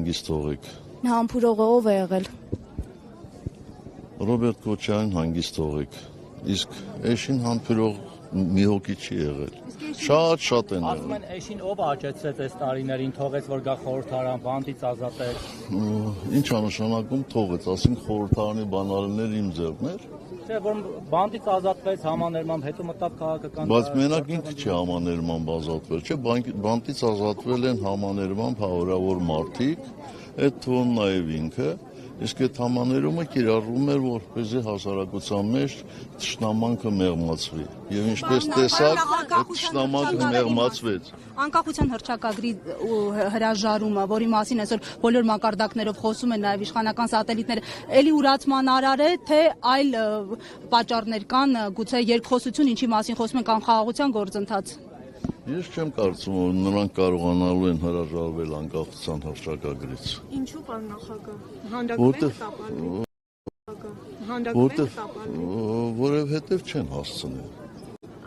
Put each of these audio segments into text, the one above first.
հանգիստ թողեք։ Համբուրողը ով է եղել։ Ռոբերտ Քոչարյան հանգիստ թողեք։ Իսկ էշին համբուրող մի հոգի չի եղել։ Շատ են եղել։ Ասում են էշին ով աճեցրեց այս տարիներին, թողեց որ գա խորհրդարան, բանտից ազատեց։ Ինչ է նշանակում թողեց, ասենք խորհրդարանի բանալիներ իմ ձեռքն էր։ Չէ, որ բանտից ազատվեց համաներմամբ, հետո մտավ քաղաքական։ Բայց մենակ ինքը չի համաներմամբ ազատվել, չէ, բանտից ազատվել են համաներմամբ հարյուրավոր մարդիկ, այդ թվում նաև ինքը, իսկ այդ համաներումը կիրառվում էր որպեսզի հասարակության մեջ թշնամանքը մեղմացվի։ Եվ ինչպես տեսակ, այդ թշնամանքը մեղմացվեց։ Անկախության հռչակագրի հրաժարումը, որի մասին այսօր բոլոր մակարդակներով խոսում են նաև իշխանական սատելիտները, էլի ուրացման արար է, թե այլ պատճառներ կան, գուցե երկխոսություն, ինչի մասին խոսում են, կամ խաղաղության գործընթաց։ Ես չեմ կարծում, որ նրանք կարողանալու են հրաժարվել անկախության հռչակագրից։ Ինչու՞ պարոն նախագահ։ Հանդգնվեք Որովհետև չեն հասցնել։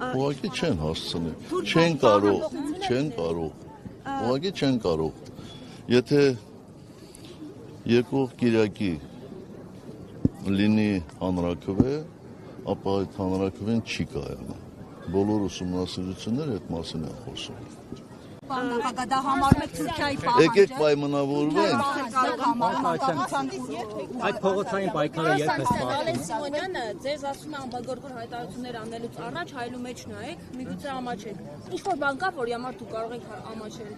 Ուղղակի չեն հասցնել։ Չեն կարող։ Ուղղակի չեն կարող։ Եթե եկող կիրակի լինի հանրաքվե, ապա այդ հանրաքվեն չի կայանա։ Բոլոր ուսումնասիրությունները այդ մասին են խոսում։ Պարոն նախագահ, դա համարում եք Թուրքիայի պահանջը։ Եկեք պայմանավորվենք։ Այդ փողոցային պայքարը երբ է սպասվում։ Վալեն Սիմոնյանը ձեզ ասում է ամբողջօր հայտարարություններ անելուց առաջ հայլու մեջ նայեք, միգուցե ամաչեք։ Ինչ որ բան կա, որի համար դուք կարող եք ամաչել։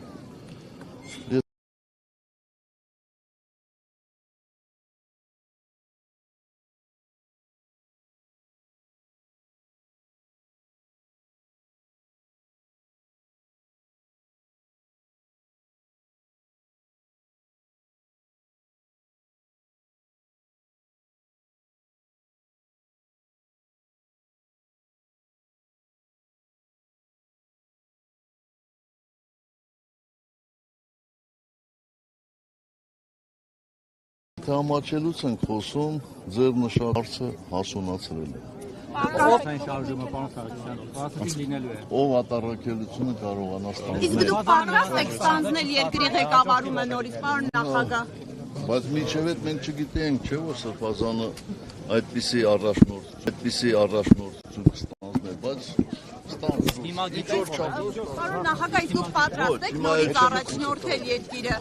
Թե ամաչելուց ենք խոսում, ձեր նշած հարցը հասունացրել է։ Ով են շարժումը, պարոն Սարգսյան, ասացին լինելու է։ Ով ատառաքելությունը կարողանա ստանալ։ Իսկ դուք պատրաստ եք ստանձնել երկրի ղեկավարումը նորից, պարոն նախագահ։ Բայց միջև այդ մենք չգիտենք, չէ՞ որ Սրբազանը այդպիսի առաջնորդություն կստանձներ, բայց ստանձնում։ Հիմա գիտեք, Պարոն նախագահ, իսկ դուք պատրաստ եք նորից առաջնորդել երկիրը։